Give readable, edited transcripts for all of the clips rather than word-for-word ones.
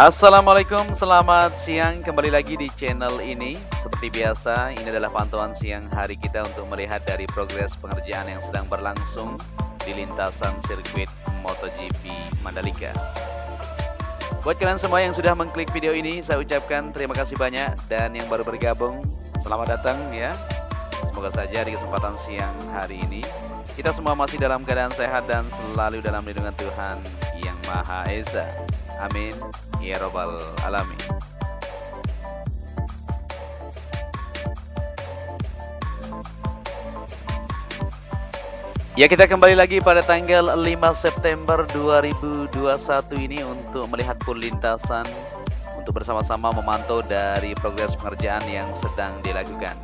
Assalamualaikum, selamat siang kembali lagi di channel ini. Seperti biasa, ini adalah pantauan siang hari kita untuk melihat dari progres pengerjaan yang sedang berlangsung di lintasan sirkuit MotoGP Mandalika. Buat kalian semua yang sudah mengklik video ini, saya ucapkan terima kasih banyak, dan yang baru bergabung, selamat datang ya. Semoga saja di kesempatan siang hari ini kita semua masih dalam keadaan sehat dan selalu dalam lindungan Tuhan Yang Maha Esa. Amin ya robbal alamin. Ya, kita kembali lagi pada tanggal 5 September 2021 ini untuk melihat full lintasan, untuk bersama-sama memantau dari progres pengerjaan yang sedang dilakukan.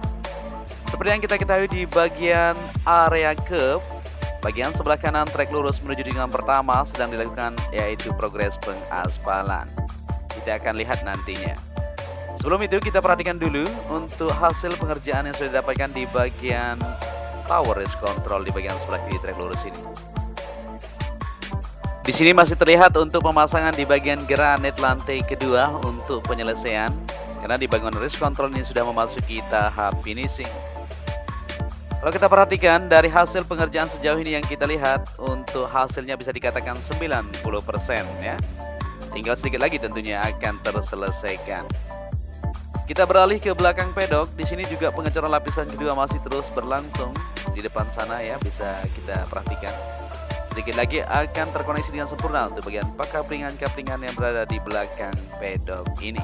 Seperti yang kita ketahui, di bagian area curb, bagian sebelah kanan trek lurus menuju tikungan pertama sedang dilakukan, yaitu progres pengaspalan. Kita akan lihat nantinya. Sebelum itu kita perhatikan dulu untuk hasil pengerjaan yang sudah didapatkan di bagian tower race control di bagian sebelah kiri trek lurus ini. Di sini masih terlihat untuk pemasangan di bagian granit lantai kedua untuk penyelesaian, karena di bagian race control ini sudah memasuki tahap finishing. Kalau kita perhatikan dari hasil pengerjaan sejauh ini yang kita lihat, untuk hasilnya bisa dikatakan 90% ya. Tinggal sedikit lagi tentunya akan terselesaikan. Kita beralih ke belakang pedok. Di sini juga pengecoran lapisan kedua masih terus berlangsung di depan sana ya, bisa kita perhatikan. Sedikit lagi akan terkoneksi dengan sempurna untuk bagian kaplingan-kaplingan yang berada di belakang pedok ini.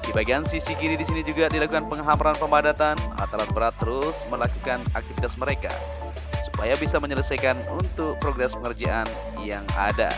Di bagian sisi kiri di sini juga dilakukan penghamparan pemadatan. Alat berat terus melakukan aktivitas mereka supaya bisa menyelesaikan untuk progres pengerjaan yang ada.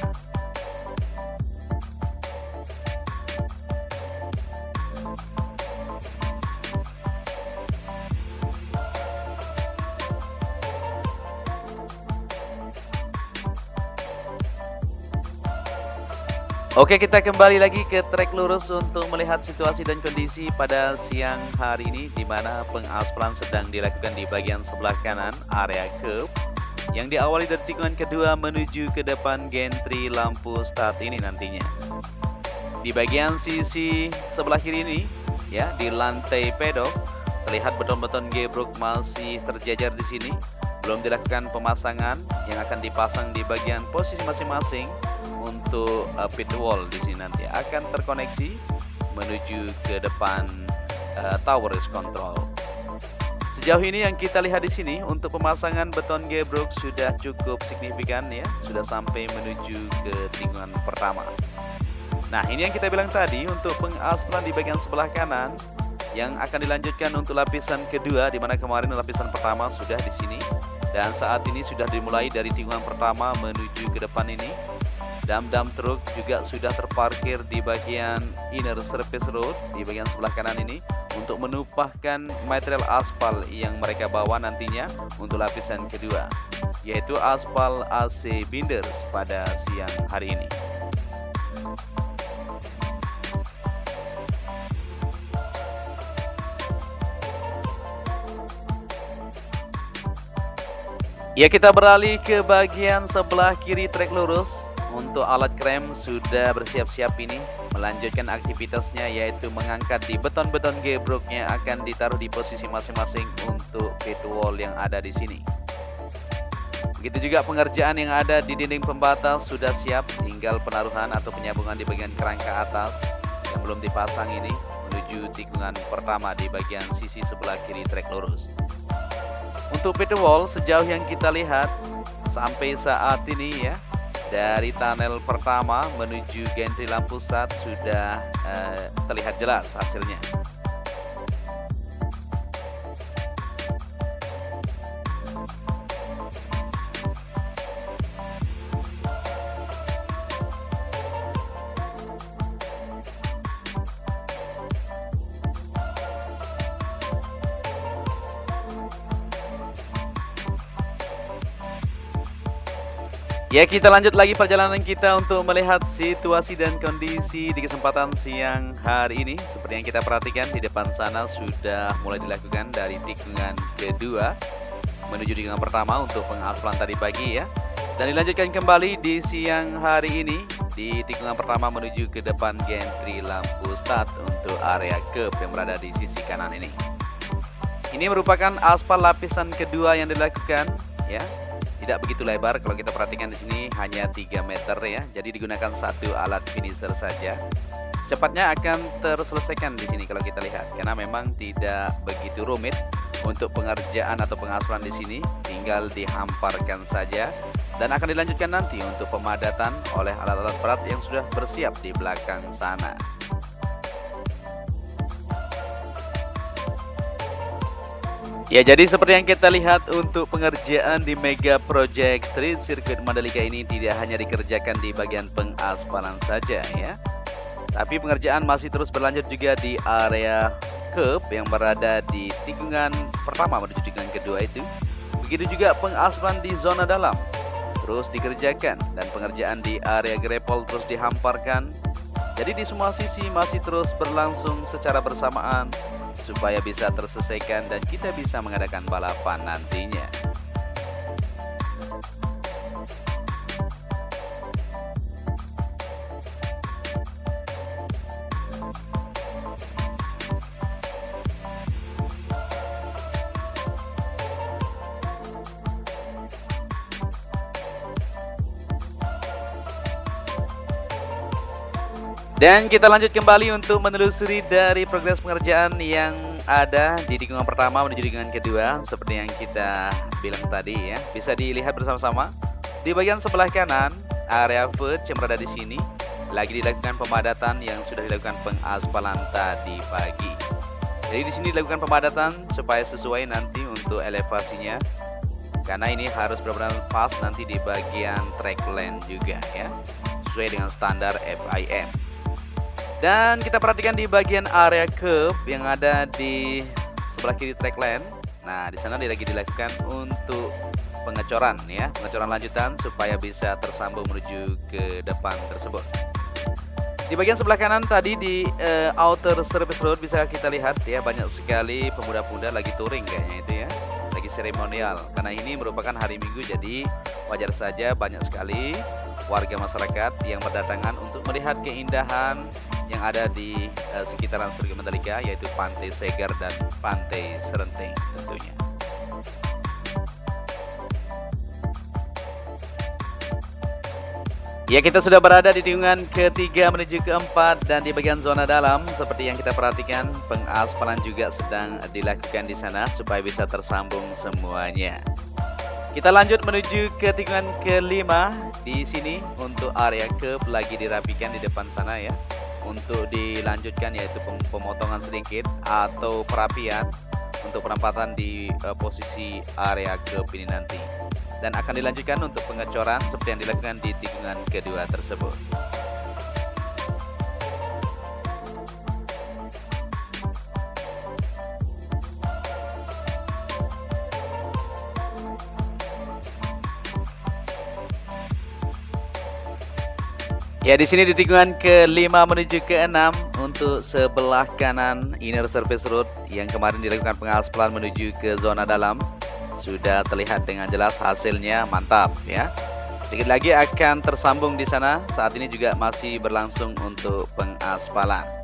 Oke, kita kembali lagi ke trek lurus untuk melihat situasi dan kondisi pada siang hari ini, di mana pengaspalan sedang dilakukan di bagian sebelah kanan area curb yang diawali dari tikungan kedua menuju ke depan gantry lampu start ini nantinya. Di bagian sisi sebelah kiri ini ya, di lantai pedok terlihat beton-beton gebrok masih terjajar di sini. Belum dilakukan pemasangan yang akan dipasang di bagian posisi masing-masing. Untuk pit wall di sini nanti akan terkoneksi menuju ke depan tower race control. Sejauh ini yang kita lihat di sini untuk pemasangan beton gebrok sudah cukup signifikan ya, sudah sampai menuju ke tikungan pertama. Nah, ini yang kita bilang tadi untuk pengaspalan di bagian sebelah kanan yang akan dilanjutkan untuk lapisan kedua, di mana kemarin lapisan pertama sudah di sini, dan saat ini sudah dimulai dari tikungan pertama menuju ke depan ini. Dam-dam truk juga sudah terparkir di bagian inner surface road di bagian sebelah kanan ini untuk menumpahkan material aspal yang mereka bawa nantinya untuk lapisan kedua, yaitu aspal AC binders pada siang hari ini. Ya, kita beralih ke bagian sebelah kiri trek lurus. Untuk alat krem sudah bersiap-siap ini melanjutkan aktivitasnya, yaitu mengangkat di beton-beton gebrok yang akan ditaruh di posisi masing-masing untuk pit wall yang ada di sini. Begitu juga pengerjaan yang ada di dinding pembatas sudah siap, tinggal penaruhan atau penyambungan di bagian kerangka atas yang belum dipasang ini menuju tikungan pertama di bagian sisi sebelah kiri trek lurus. Untuk pit wall sejauh yang kita lihat sampai saat ini ya, dari tunnel pertama menuju gantry lampu start sudah terlihat jelas hasilnya. Ya, kita lanjut lagi perjalanan kita untuk melihat situasi dan kondisi di kesempatan siang hari ini. Seperti yang kita perhatikan di depan sana sudah mulai dilakukan dari tikungan kedua menuju tikungan pertama untuk pengaspalan tadi pagi ya. Dan dilanjutkan kembali di siang hari ini di tikungan pertama menuju ke depan gantry lampu start untuk area curb yang berada di sisi kanan ini. Ini merupakan aspal lapisan kedua yang dilakukan, ya. Tidak begitu lebar, kalau kita perhatikan di sini hanya 3 meter ya. Jadi digunakan satu alat finisher saja. Secepatnya akan terselesaikan di sini kalau kita lihat, karena memang tidak begitu rumit untuk pengerjaan atau pengaspalan di sini, tinggal dihamparkan saja. Dan akan dilanjutkan nanti untuk pemadatan oleh alat-alat berat yang sudah bersiap di belakang sana. Ya, jadi seperti yang kita lihat untuk pengerjaan di Mega Project Street Circuit Mandalika ini tidak hanya dikerjakan di bagian pengaspalan saja ya. Tapi pengerjaan masih terus berlanjut juga di area curb yang berada di tikungan pertama menuju tikungan kedua itu. Begitu juga pengaspalan di zona dalam terus dikerjakan, dan pengerjaan di area grapple terus dihamparkan. Jadi di semua sisi masih terus berlangsung secara bersamaan supaya bisa terselesaikan dan kita bisa mengadakan balapan nantinya. Dan kita lanjut kembali untuk menelusuri dari progres pengerjaan yang ada di tikungan pertama menuju tikungan kedua. Seperti yang kita bilang tadi ya, bisa dilihat bersama-sama. Di bagian sebelah kanan, area verge yang berada di sini lagi dilakukan pemadatan yang sudah dilakukan pengaspalan tadi pagi. Jadi di sini dilakukan pemadatan supaya sesuai nanti untuk elevasinya. Karena ini harus benar-benar pas nanti di bagian track lane juga ya, sesuai dengan standar FIM. Dan kita perhatikan di bagian area curb yang ada di sebelah kiri track lane. Nah, di sana lagi dilakukan untuk pengecoran ya, pengecoran lanjutan supaya bisa tersambung menuju ke depan tersebut. Di bagian sebelah kanan tadi di outer service road bisa kita lihat ya, banyak sekali pemuda-pemuda lagi touring kayaknya itu ya, lagi seremonial. Karena ini merupakan hari Minggu, jadi wajar saja banyak sekali warga masyarakat yang berdatangan untuk melihat keindahan yang ada di sekitaran Sirkuit Mandalika, yaitu Pantai Segar dan Pantai Serenteng tentunya. Ya, kita sudah berada di tikungan ketiga menuju keempat, dan di bagian zona dalam seperti yang kita perhatikan pengaspalan juga sedang dilakukan di sana supaya bisa tersambung semuanya. Kita lanjut menuju ke tikungan kelima. Di sini untuk area curb lagi dirapikan di depan sana ya, untuk dilanjutkan yaitu pemotongan sedikit atau perapian untuk penempatan di posisi area curb ini nanti, dan akan dilanjutkan untuk pengecoran seperti yang dilakukan di tikungan kedua tersebut. Ya, di sini di tikungan kelima menuju ke-6 untuk sebelah kanan inner surface road yang kemarin dilakukan pengaspalan menuju ke zona dalam sudah terlihat dengan jelas, hasilnya mantap ya. Sedikit lagi akan tersambung di sana. Saat ini juga masih berlangsung untuk pengaspalan.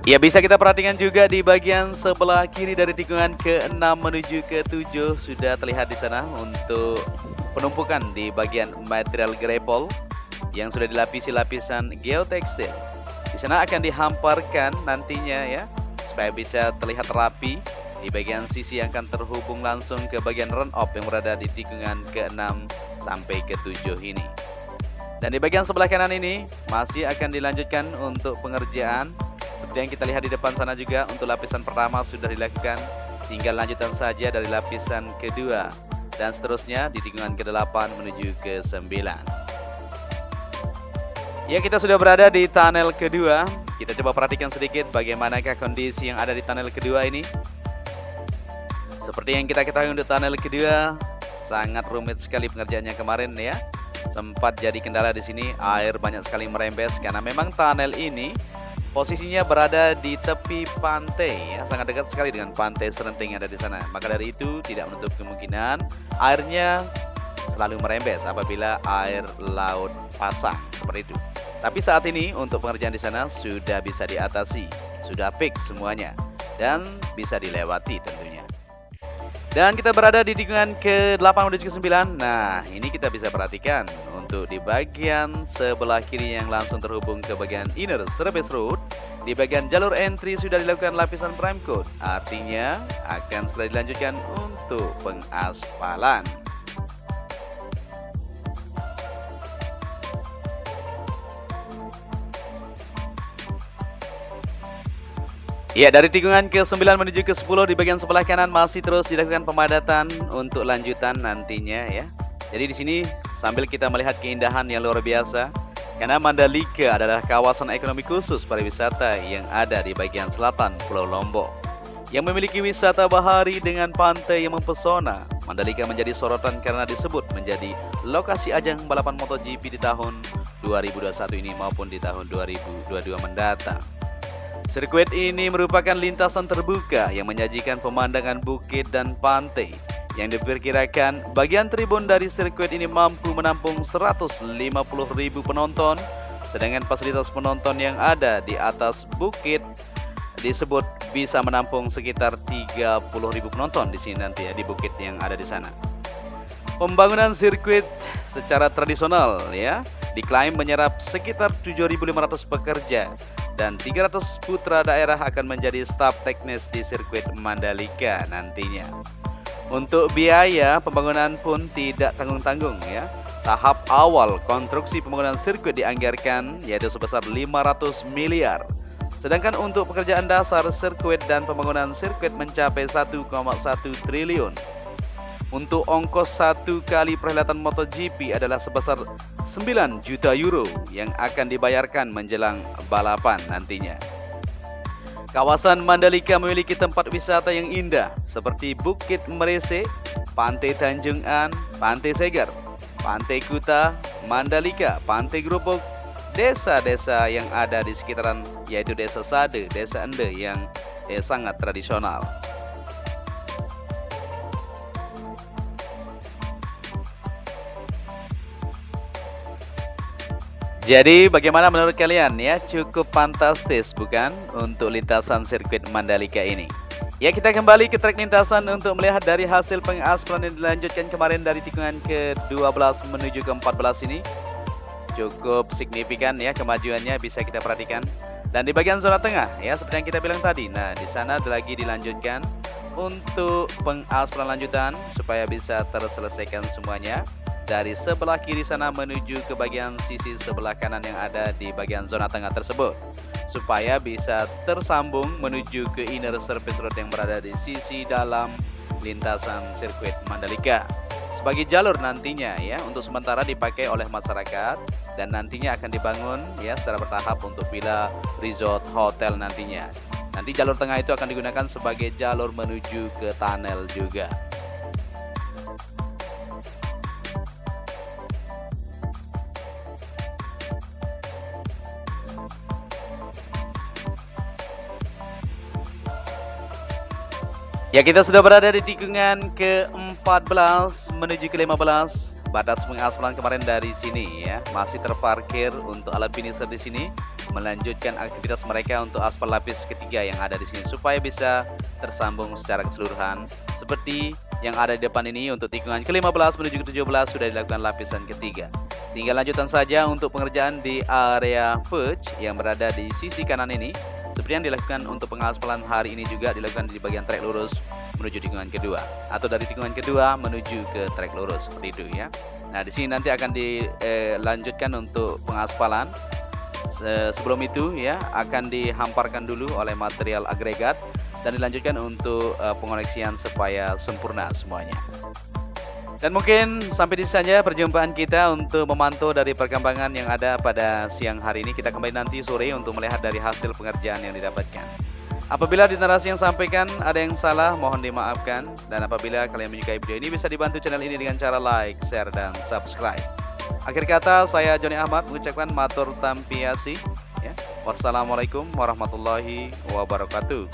Ya, bisa kita perhatikan juga di bagian sebelah kiri dari tikungan ke-6 menuju ke-7 sudah terlihat di sana untuk penumpukan di bagian material grapple yang sudah dilapisi lapisan geotekstil. Di sana akan dihamparkan nantinya ya, supaya bisa terlihat rapi. Di bagian sisi yang akan terhubung langsung ke bagian run off yang berada di tikungan ke-6 sampai ke-7 ini. Dan di bagian sebelah kanan ini masih akan dilanjutkan untuk pengerjaan. Seperti yang kita lihat di depan sana juga, untuk lapisan pertama sudah dilakukan, tinggal lanjutan saja dari lapisan kedua, dan seterusnya di tikungan ke-8 menuju ke-9. Ya, kita sudah berada di tunnel kedua. Kita coba perhatikan sedikit bagaimanakah kondisi yang ada di tunnel kedua ini. Seperti yang kita ketahui untuk tunnel kedua, sangat rumit sekali pengerjaannya kemarin ya. Sempat jadi kendala di sini, air banyak sekali merembes karena memang tunnel ini posisinya berada di tepi pantai ya, sangat dekat sekali dengan pantai Serenting yang ada di sana. Maka dari itu tidak menutup kemungkinan airnya selalu merembes apabila air laut pasang seperti itu. Tapi saat ini untuk pengerjaan di sana sudah bisa diatasi, sudah fix semuanya dan bisa dilewati tentunya. Dan kita berada di tikungan ke-8 menuju ke-9. Nah, ini kita bisa perhatikan untuk di bagian sebelah kiri yang langsung terhubung ke bagian inner service road. Di bagian jalur entry sudah dilakukan lapisan prime coat. Artinya akan segera dilanjutkan untuk pengaspalan. Ya, dari tikungan ke-9 menuju ke-10 di bagian sebelah kanan masih terus dilakukan pemadatan untuk lanjutan nantinya ya. Jadi di sini sambil kita melihat keindahan yang luar biasa karena Mandalika adalah kawasan ekonomi khusus pariwisata yang ada di bagian selatan Pulau Lombok yang memiliki wisata bahari dengan pantai yang mempesona. Mandalika menjadi sorotan karena disebut menjadi lokasi ajang balapan MotoGP di tahun 2021 ini maupun di tahun 2022 mendatang. Sirkuit ini merupakan lintasan terbuka yang menyajikan pemandangan bukit dan pantai yang diperkirakan bagian tribun dari sirkuit ini mampu menampung 150.000 penonton, sedangkan fasilitas penonton yang ada di atas bukit disebut bisa menampung sekitar 30.000 penonton di sini nanti ya, di bukit yang ada di sana. Pembangunan sirkuit secara tradisional ya diklaim menyerap sekitar 7.500 pekerja dan 300 putra daerah akan menjadi staf teknis di sirkuit Mandalika nantinya. Untuk biaya pembangunan pun tidak tanggung-tanggung ya. Tahap awal konstruksi pembangunan sirkuit dianggarkan yaitu sebesar 500 miliar. Sedangkan untuk pekerjaan dasar sirkuit dan pembangunan sirkuit mencapai 1,1 triliun. Untuk ongkos satu kali perhelatan MotoGP adalah sebesar 9 juta euro yang akan dibayarkan menjelang balapan nantinya. Kawasan Mandalika memiliki tempat wisata yang indah seperti Bukit Merese, Pantai Tanjung An, Pantai Segar, Pantai Kuta, Mandalika, Pantai Gerobok, desa-desa yang ada di sekitaran yaitu Desa Sade, Desa Ende yang sangat tradisional. Jadi bagaimana menurut kalian ya? Cukup fantastis bukan untuk lintasan sirkuit Mandalika ini? Ya, kita kembali ke trek lintasan untuk melihat dari hasil pengaspalan yang dilanjutkan kemarin dari tikungan ke-12 menuju ke-14 ini. Cukup signifikan ya kemajuannya bisa kita perhatikan. Dan di bagian zona tengah ya seperti yang kita bilang tadi. Nah, di sana lagi dilanjutkan untuk pengaspalan lanjutan supaya bisa terselesaikan semuanya. Dari sebelah kiri sana menuju ke bagian sisi sebelah kanan yang ada di bagian zona tengah tersebut supaya bisa tersambung menuju ke inner service road yang berada di sisi dalam lintasan sirkuit Mandalika sebagai jalur nantinya ya untuk sementara dipakai oleh masyarakat dan nantinya akan dibangun ya secara bertahap untuk villa, resort, hotel nantinya. Nanti jalur tengah itu akan digunakan sebagai jalur menuju ke tunnel juga. Ya, kita sudah berada di tikungan ke-14 menuju ke-15. Batas pengaspalan kemarin dari sini ya masih terparkir untuk alat finisher di sini melanjutkan aktivitas mereka untuk aspal lapis ketiga yang ada di sini supaya bisa tersambung secara keseluruhan. Seperti yang ada di depan ini untuk tikungan ke-15 menuju ke-17 sudah dilakukan lapisan ketiga. Tinggal lanjutan saja untuk pengerjaan di area verge yang berada di sisi kanan ini. Seperti yang dilakukan untuk pengaspalan hari ini juga dilakukan di bagian trek lurus menuju tikungan kedua atau dari tikungan kedua menuju ke trek lurus seperti itu ya. Nah, di sini nanti akan dilanjutkan untuk pengaspalan. Sebelum itu ya akan dihamparkan dulu oleh material agregat dan dilanjutkan untuk pengoneksian supaya sempurna semuanya. Dan mungkin sampai di sini saja perjumpaan kita untuk memantau dari perkembangan yang ada pada siang hari ini. Kita kembali nanti sore untuk melihat dari hasil pengerjaan yang didapatkan. Apabila di narasi yang sampaikan ada yang salah, mohon dimaafkan. Dan apabila kalian menyukai video ini, bisa dibantu channel ini dengan cara like, share, dan subscribe. Akhir kata, saya Joni Ahmad mengucapkan matur tampiasi. Ya. Wassalamualaikum warahmatullahi wabarakatuh.